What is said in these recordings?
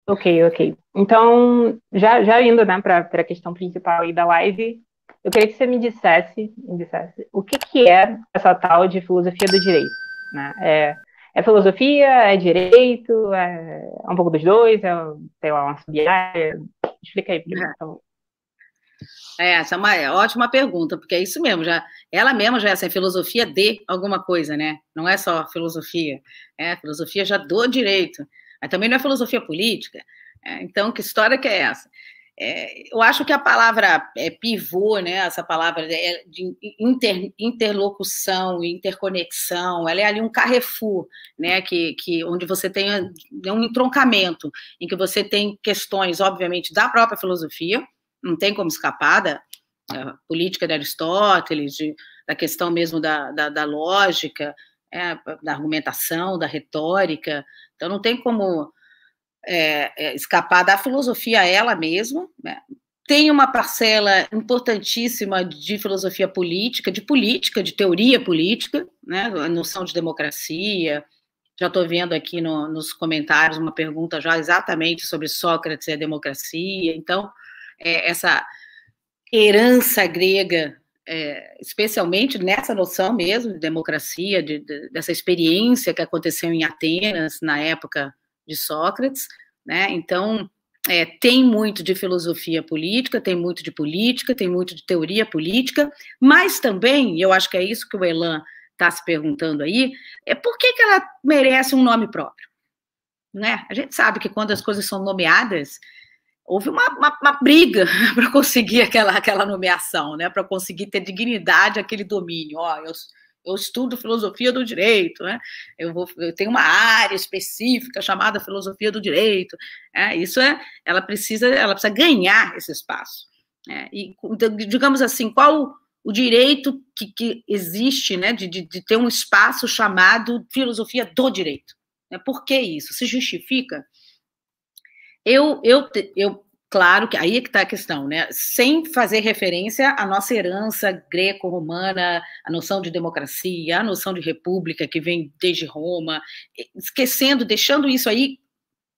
Ok, ok. Então, já indo, né, para a questão principal aí da live, eu queria que você me dissesse o que que é essa tal de filosofia do direito, né? É filosofia, é direito, é um pouco dos dois, sei lá, uma sub-área? Explica aí para mim, por favor. Essa é uma ótima pergunta, porque é isso mesmo, ela mesma já é essa filosofia de alguma coisa, né? Não é só filosofia, é filosofia já do direito, mas também não é filosofia política. Então, que história que é essa? Eu acho que a palavra pivô, né, essa palavra de interlocução, interconexão, ela é ali um carrefour, né, onde você tem um entroncamento, em que você tem questões, obviamente, da própria filosofia, não tem como escapar da política de Aristóteles, da questão mesmo da lógica, da argumentação, da retórica. Então, não tem como escapar da filosofia ela mesma, né? Tem uma parcela importantíssima de filosofia política, de teoria política, né? A noção de democracia. Já estou vendo aqui nos comentários uma pergunta já exatamente sobre Sócrates e a democracia. Então, essa herança grega, especialmente nessa noção mesmo de democracia, dessa experiência que aconteceu em Atenas na época de Sócrates, né? Então, tem muito de filosofia política, tem muito de política, tem muito de teoria política, mas também, e eu acho que é isso que o Elan está se perguntando aí, por que ela merece um nome próprio, né? A gente sabe que quando as coisas são nomeadas, houve uma briga para conseguir aquela nomeação, né? Para conseguir ter dignidade aquele domínio. Eu estudo filosofia do direito, né? Eu tenho uma área específica chamada filosofia do direito. Ela precisa ganhar esse espaço. E, digamos assim, qual o direito que existe, né, de ter um espaço chamado filosofia do direito? Por que isso? Se justifica? Claro que aí é que está a questão, né? Sem fazer referência à nossa herança greco-romana, a noção de democracia, a noção de república que vem desde Roma, deixando isso aí,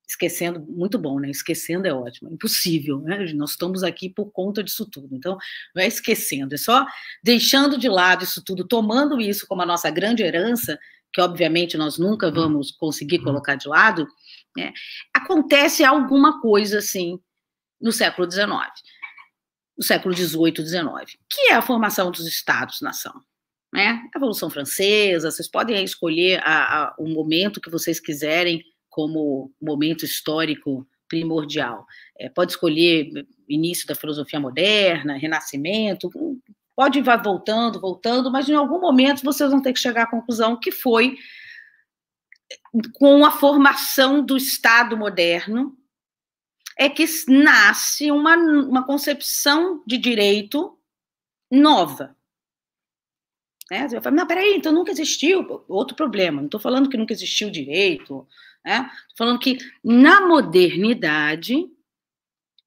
esquecendo, muito bom, né? Esquecendo é ótimo, é impossível, né? Nós estamos aqui por conta disso tudo, então não é esquecendo, é só deixando de lado isso tudo, tomando isso como a nossa grande herança, que obviamente nós nunca vamos conseguir colocar de lado, né? Acontece alguma coisa assim no século XIX, no século XVIII, XIX, que é a formação dos Estados-nação. Né? A Revolução Francesa, vocês podem escolher o momento que vocês quiserem como momento histórico primordial. Pode escolher início da filosofia moderna, Renascimento, pode ir voltando, mas em algum momento vocês vão ter que chegar à conclusão que foi com a formação do Estado moderno é que nasce uma concepção de direito nova. Né? Você vai falar, não, peraí, então nunca existiu. Outro problema, não estou falando que nunca existiu direito, né? Estou falando que na modernidade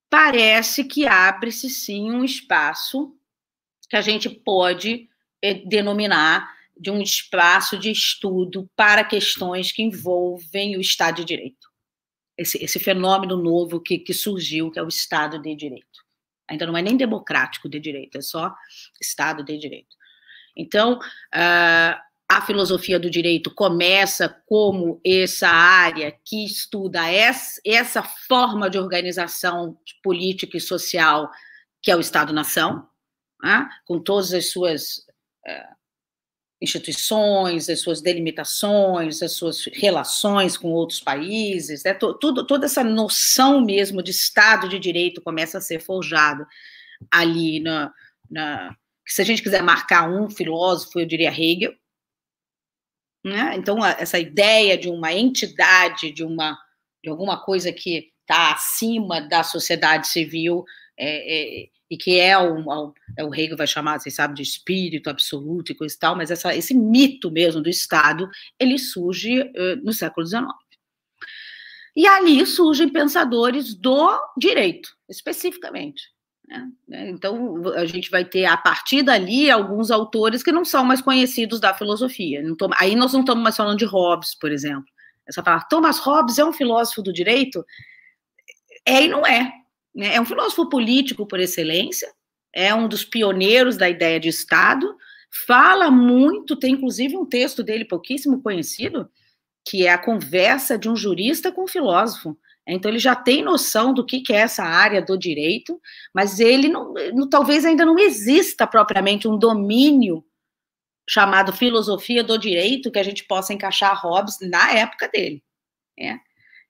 parece que abre-se sim um espaço que a gente pode denominar de um espaço de estudo para questões que envolvem o Estado de Direito. Esse fenômeno novo que surgiu, que é o Estado de Direito. Ainda não é nem democrático de direito, é só Estado de Direito. Então, a filosofia do direito começa como essa área que estuda essa forma de organização política e social que é o Estado-nação, né? Com todas as suas instituições, as suas delimitações, as suas relações com outros países, né? Toda essa noção mesmo de Estado de Direito começa a ser forjada ali se a gente quiser marcar um filósofo, eu diria Hegel, né? Então, essa ideia de uma entidade, de alguma coisa que está acima da sociedade civil, e que o Hegel vai chamar, vocês sabem, de espírito absoluto e coisa e tal, mas esse mito mesmo do Estado, ele surge no século XIX. E ali surgem pensadores do direito, especificamente. Né? Então, a gente vai ter, a partir dali, alguns autores que não são mais conhecidos da filosofia. Aí nós não estamos mais falando de Hobbes, por exemplo. Essa palavra, Thomas Hobbes é um filósofo do direito? É e não é, né? É um filósofo político por excelência, é um dos pioneiros da ideia de Estado, fala muito, tem inclusive um texto dele pouquíssimo conhecido, que é a conversa de um jurista com um filósofo. Então, ele já tem noção do que é essa área do direito, mas ele talvez ainda não exista propriamente um domínio chamado filosofia do direito que a gente possa encaixar Hobbes na época dele. Né?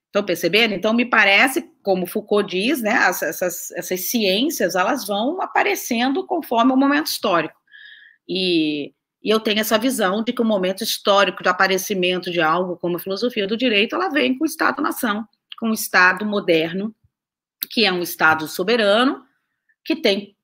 Estão percebendo? Então, me parece, como Foucault diz, né, essas ciências, elas vão aparecendo conforme o momento histórico. E eu tenho essa visão de que o momento histórico de aparecimento de algo como a filosofia do direito, ela vem com o Estado-nação, com o Estado moderno, que é um Estado soberano, que tem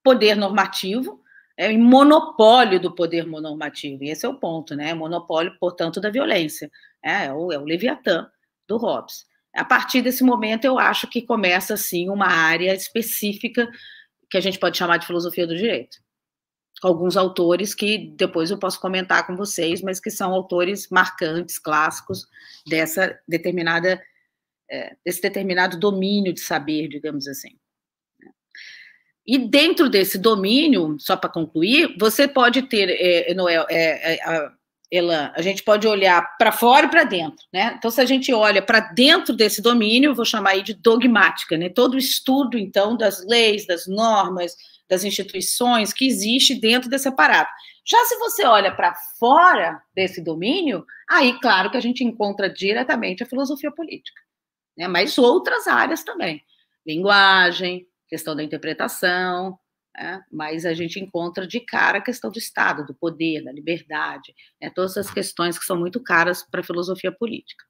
poder normativo, e monopólio do poder normativo. E esse é o ponto, né? Monopólio, portanto, da violência. É o Leviatã do Hobbes. A partir desse momento, eu acho que começa, assim, uma área específica que a gente pode chamar de filosofia do direito. Alguns autores que depois eu posso comentar com vocês, mas que são autores marcantes, clássicos, desse determinado domínio de saber, digamos assim. E dentro desse domínio, só para concluir, você pode ter, Noel, Elan, a gente pode olhar para fora e para dentro, né? Então, se a gente olha para dentro desse domínio, eu vou chamar aí de dogmática, né? Todo o estudo, então, das leis, das normas, das instituições que existe dentro desse aparato. Já se você olha para fora desse domínio, aí, claro que a gente encontra diretamente a filosofia política, né? Mas outras áreas também. Linguagem, questão da interpretação, né? Mas a gente encontra de cara a questão do Estado, do poder, da liberdade, né? Todas essas questões que são muito caras para a filosofia política.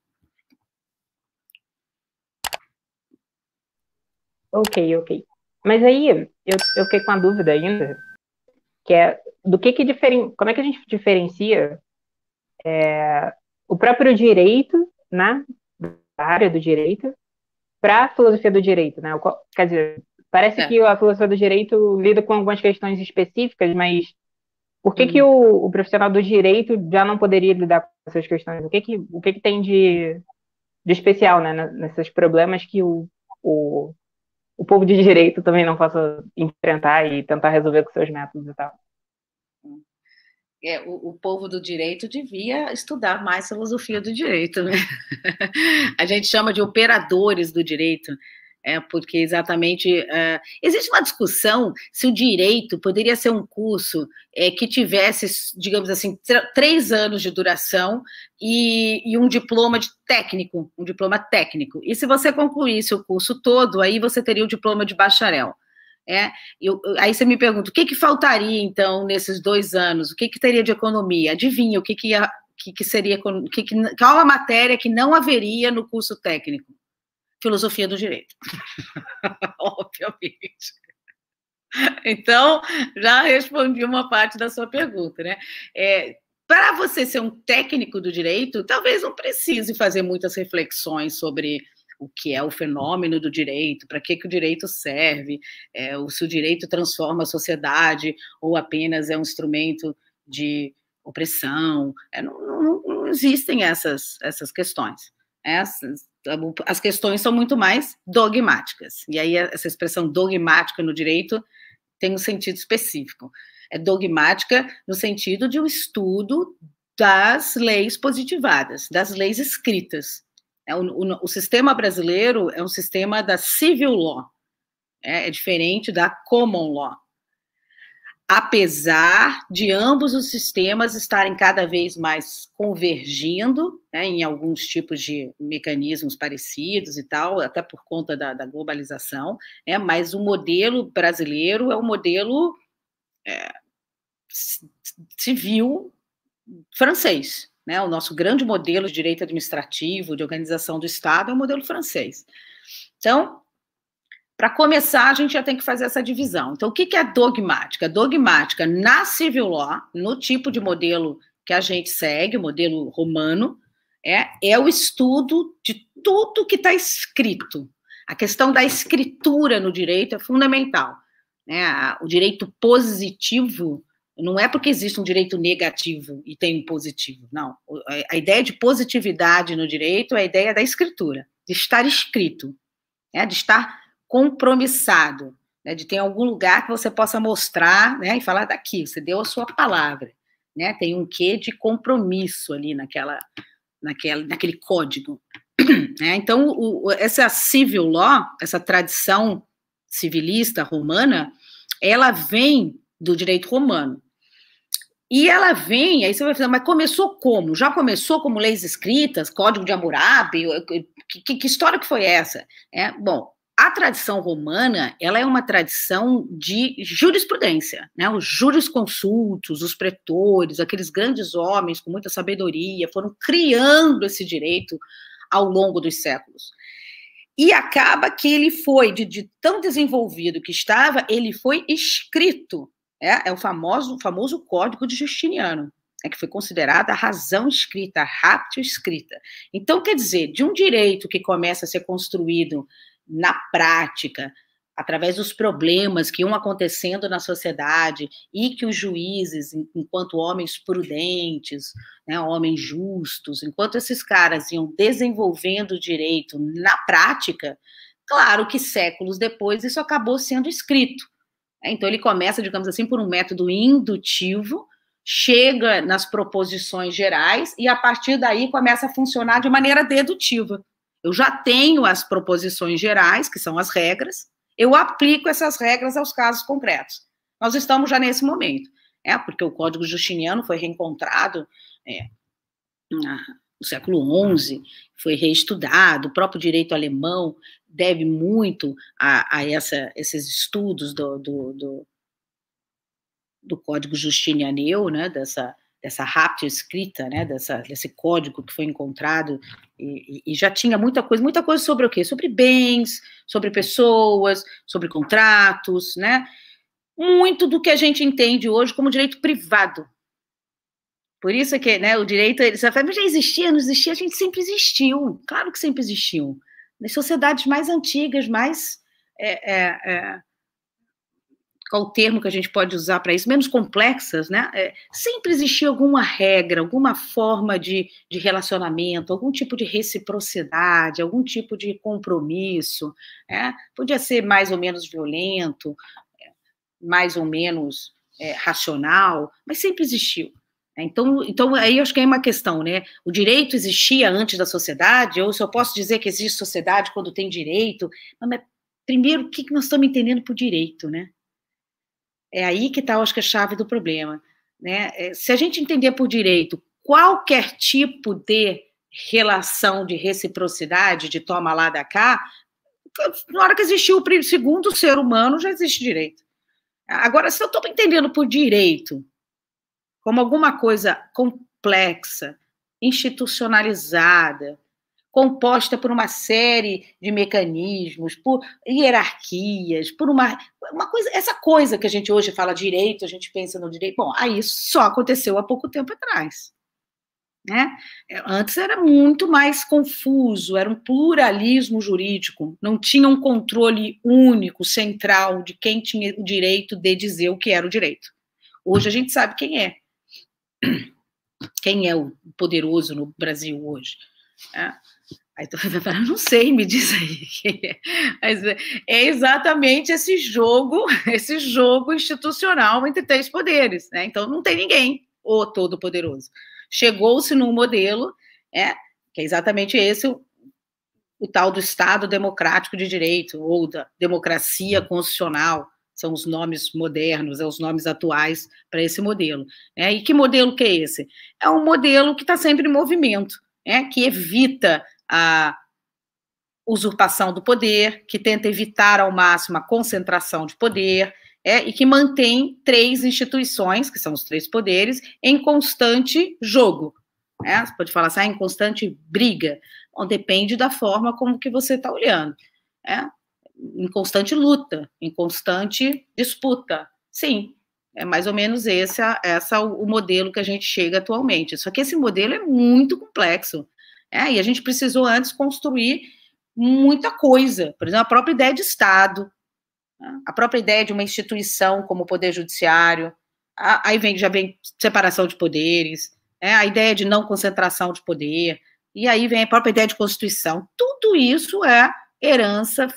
Ok. Mas aí eu fiquei com a dúvida ainda, que é como é que a gente diferencia o próprio direito, né, a área do direito, para a filosofia do direito, né? Quer dizer, parece que a filosofia do direito lida com algumas questões específicas, mas por que o profissional do direito já não poderia lidar com essas questões? O que tem de especial, né, nesses problemas que o povo de direito também não possa enfrentar e tentar resolver com seus métodos e tal? O povo do direito devia estudar mais filosofia do direito, né? A gente chama de operadores do direito, porque exatamente existe uma discussão se o direito poderia ser um curso que tivesse, digamos assim, 3 anos de duração e um diploma técnico. E se você concluísse o curso todo, aí você teria o diploma de bacharel. Aí você me pergunta, o que faltaria, então, nesses 2 anos? O que teria de economia? Adivinha, qual a matéria que não haveria no curso técnico? Filosofia do direito. Obviamente. Então, já respondi uma parte da sua pergunta, né? Para você ser um técnico do direito, talvez não precise fazer muitas reflexões sobre o que é o fenômeno do direito, para que o direito serve, se o direito transforma a sociedade ou apenas é um instrumento de opressão. Não existem essas questões. As questões são muito mais dogmáticas. E aí essa expressão dogmática no direito tem um sentido específico. É dogmática no sentido de um estudo das leis positivadas, das leis escritas. O sistema brasileiro é um sistema da civil law, é diferente da common law. Apesar de ambos os sistemas estarem cada vez mais convergindo, em alguns tipos de mecanismos parecidos e tal, até por conta da globalização, mas o modelo brasileiro é o modelo civil francês. O nosso grande modelo de direito administrativo, de organização do Estado, é o modelo francês. Então, para começar, a gente já tem que fazer essa divisão. Então, o que é dogmática? Dogmática na civil law, no tipo de modelo que a gente segue, o modelo romano, é o estudo de tudo que está escrito. A questão da escritura no direito é fundamental. O direito positivo não é porque existe um direito negativo e tem um positivo, não. A ideia de positividade no direito é a ideia da escritura, de estar escrito. de estar compromissado, né, de ter algum lugar que você possa mostrar, né, e falar daqui, você deu a sua palavra, né, tem um quê de compromisso ali naquele código. Né? Então, essa civil law, essa tradição civilista romana, ela vem do direito romano. E ela vem, aí você vai falar, mas começou como? Já começou como leis escritas, Código de Hammurabi? Que história que foi essa? Bom, a tradição romana, ela é uma tradição de jurisprudência, né? Os jurisconsultos, os pretores, aqueles grandes homens com muita sabedoria, foram criando esse direito ao longo dos séculos. E acaba que ele foi, de tão desenvolvido que estava, ele foi escrito. É o famoso Código de Justiniano, que foi considerada a razão escrita, a ratio escrita. Então, quer dizer, de um direito que começa a ser construído na prática, através dos problemas que iam acontecendo na sociedade e que os juízes, enquanto homens prudentes, né, homens justos, enquanto esses caras iam desenvolvendo o direito na prática, claro que séculos depois isso acabou sendo escrito. Então, ele começa, digamos assim, por um método indutivo, chega nas proposições gerais e, a partir daí, começa a funcionar de maneira dedutiva. Eu já tenho as proposições gerais, que são as regras, eu aplico essas regras aos casos concretos. Nós estamos já nesse momento, porque o Código Justiniano foi reencontrado no século XI, foi reestudado, o próprio direito alemão deve muito a esses estudos do Código Justinianeu, né, dessa raptio escrita, né, desse código que foi encontrado, e já tinha muita coisa sobre o quê? Sobre bens, sobre pessoas, sobre contratos, né? Muito do que a gente entende hoje como direito privado. Por isso que, né, o direito, você fala, mas já existia, não existia? A gente sempre existiu, claro que sempre existiu. Nas sociedades mais antigas, mais... qual o termo que a gente pode usar para isso? Menos complexas, né? Sempre existia alguma regra, alguma forma de relacionamento, algum tipo de reciprocidade, algum tipo de compromisso, podia ser mais ou menos violento, mais ou menos racional, mas sempre existiu. Então, aí eu acho que é uma questão, né? O direito existia antes da sociedade, ou se eu posso dizer que existe sociedade quando tem direito, mas primeiro, o que nós estamos entendendo por direito, né? É aí que está, acho que, a chave do problema, né? Se a gente entender por direito qualquer tipo de relação de reciprocidade, de toma lá da cá, na hora que existiu o segundo ser humano, já existe direito. Agora, se eu estou entendendo por direito como alguma coisa complexa, institucionalizada, composta por uma série de mecanismos, por hierarquias, por uma coisa, essa coisa que a gente hoje fala direito, a gente pensa no direito, bom, aí isso só aconteceu há pouco tempo atrás, né? Antes era muito mais confuso, era um pluralismo jurídico, não tinha um controle único, central, de quem tinha o direito de dizer o que era o direito. Hoje a gente sabe quem é. Quem é o poderoso no Brasil hoje? Aí tu vai falar, não sei, me diz aí. Mas é exatamente esse jogo institucional entre três poderes, né? Então não tem ninguém, o todo-poderoso. Chegou-se num modelo, que é exatamente esse, o tal do Estado Democrático de Direito, ou da democracia constitucional, são os nomes modernos, os nomes atuais para esse modelo. E que modelo que é esse? É um modelo que está sempre em movimento, que evita a usurpação do poder, que tenta evitar ao máximo a concentração de poder, e que mantém três instituições, que são os três poderes, em constante jogo. Você pode falar assim, em constante briga. Bom, depende da forma como que você está olhando. Em constante luta, em constante disputa. Sim, é mais ou menos esse o modelo que a gente chega atualmente. Só que esse modelo é muito complexo. E a gente precisou antes construir muita coisa. Por exemplo, a própria ideia de Estado, a própria ideia de uma instituição como o Poder Judiciário, aí já vem separação de poderes, a ideia de não concentração de poder, e aí vem a própria ideia de Constituição. Tudo isso é herança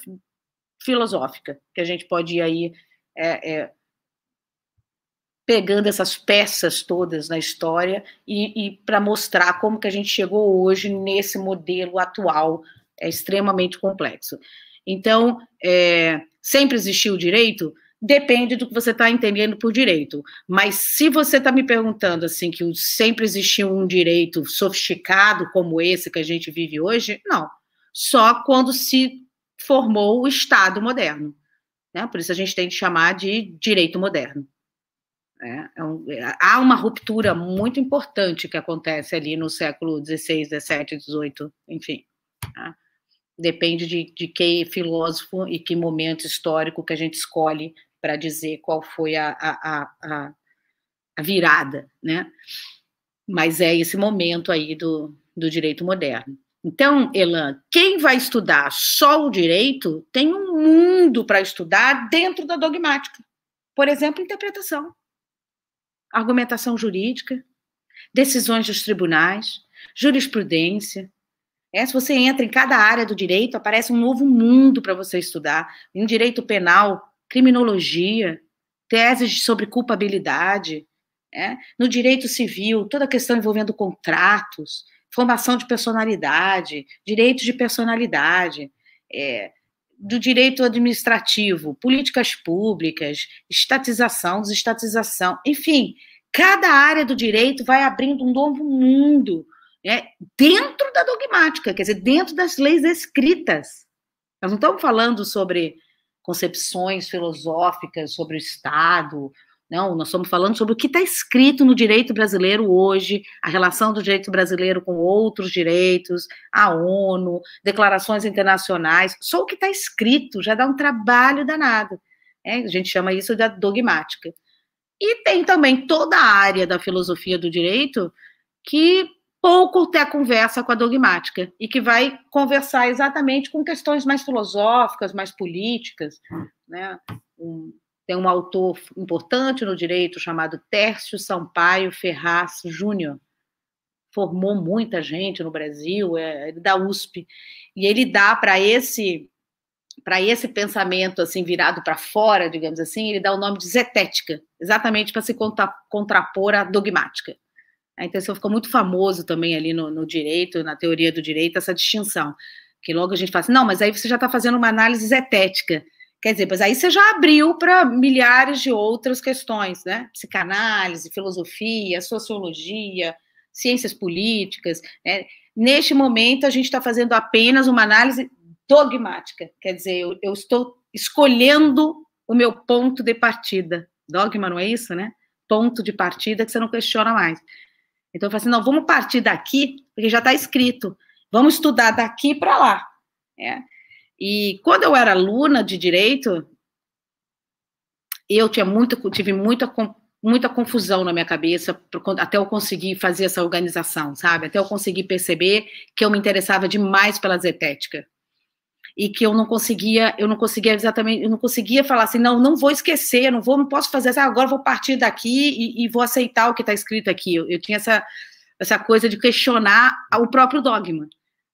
filosófica, que a gente pode ir aí pegando essas peças todas na história e para mostrar como que a gente chegou hoje nesse modelo atual extremamente complexo. Então, sempre existiu o direito? Depende do que você está entendendo por direito. Mas se você está me perguntando assim que sempre existiu um direito sofisticado como esse que a gente vive hoje, não. Só quando se formou o Estado moderno, né? Por isso a gente tem que chamar de direito moderno. Há uma ruptura muito importante que acontece ali no século XVI, XVII, XVIII, enfim. Tá? Depende de que filósofo e que momento histórico que a gente escolhe para dizer qual foi a virada, né? Mas é esse momento aí do direito moderno. Então, Elan, quem vai estudar só o direito tem um mundo para estudar dentro da dogmática. Por exemplo, interpretação, argumentação jurídica, decisões dos tribunais, jurisprudência. Se você entra em cada área do direito, aparece um novo mundo para você estudar. Em direito penal, criminologia, teses sobre culpabilidade, no direito civil, toda a questão envolvendo contratos, formação de personalidade, direitos de personalidade, do direito administrativo, políticas públicas, estatização, desestatização, enfim, cada área do direito vai abrindo um novo mundo, dentro da dogmática, quer dizer, dentro das leis escritas. Nós não estamos falando sobre concepções filosóficas sobre o Estado, não, nós estamos falando sobre o que está escrito no direito brasileiro hoje, a relação do direito brasileiro com outros direitos, a ONU, declarações internacionais, só o que está escrito já dá um trabalho danado. A gente chama isso de dogmática. E tem também toda a área da filosofia do direito que pouco tem a conversa com a dogmática e que vai conversar exatamente com questões mais filosóficas, mais políticas, né? Tem um autor importante no direito chamado Tércio Sampaio Ferraz Júnior, formou muita gente no Brasil, ele da USP, e ele dá para esse pensamento assim virado para fora, digamos assim, ele dá o nome de zetética, exatamente para se contrapor à dogmática. Então, isso ficou muito famoso também ali no direito, na teoria do direito, essa distinção. Que logo a gente fala assim, não, mas aí você já está fazendo uma análise zetética. Quer dizer, mas aí você já abriu para milhares de outras questões, né? Psicanálise, filosofia, sociologia, ciências políticas. Neste momento, a gente está fazendo apenas uma análise dogmática. Quer dizer, eu estou escolhendo o meu ponto de partida. Dogma, não é isso, né? Ponto de partida que você não questiona mais. Então, eu falei assim, não, vamos partir daqui, porque já está escrito. Vamos estudar daqui para lá. E quando eu era aluna de direito, eu tive muita confusão na minha cabeça, até eu conseguir fazer essa organização, sabe? Até eu conseguir perceber que eu me interessava demais pela zetética. E que eu não conseguia exatamente, eu não conseguia falar assim, não vou esquecer, não posso fazer assim, agora vou partir daqui e vou aceitar o que está escrito aqui. Eu tinha essa coisa de questionar o próprio dogma.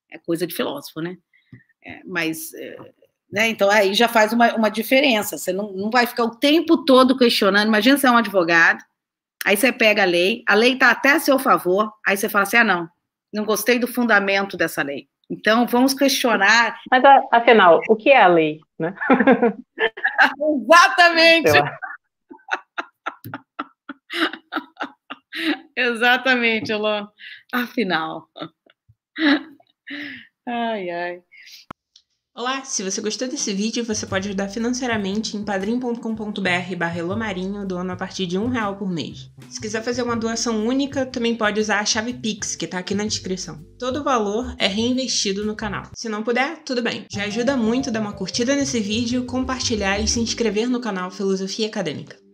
É coisa de filósofo, né? Né, então aí já faz uma diferença. Você não vai ficar o tempo todo questionando. Imagina você é um advogado, aí você pega a lei está até a seu favor, aí você fala assim, não gostei do fundamento dessa lei. Então, vamos questionar. Mas, afinal, o que é a lei, né? Exatamente! Exatamente, Elô. Afinal. Ai, ai. Olá, se você gostou desse vídeo, você pode ajudar financeiramente em padrim.com.br/elomarinho, doando a partir de R$1 por mês. Se quiser fazer uma doação única, também pode usar a chave Pix, que tá aqui na descrição. Todo o valor é reinvestido no canal. Se não puder, tudo bem. Já ajuda muito dar uma curtida nesse vídeo, compartilhar e se inscrever no canal Filosofia Acadêmica.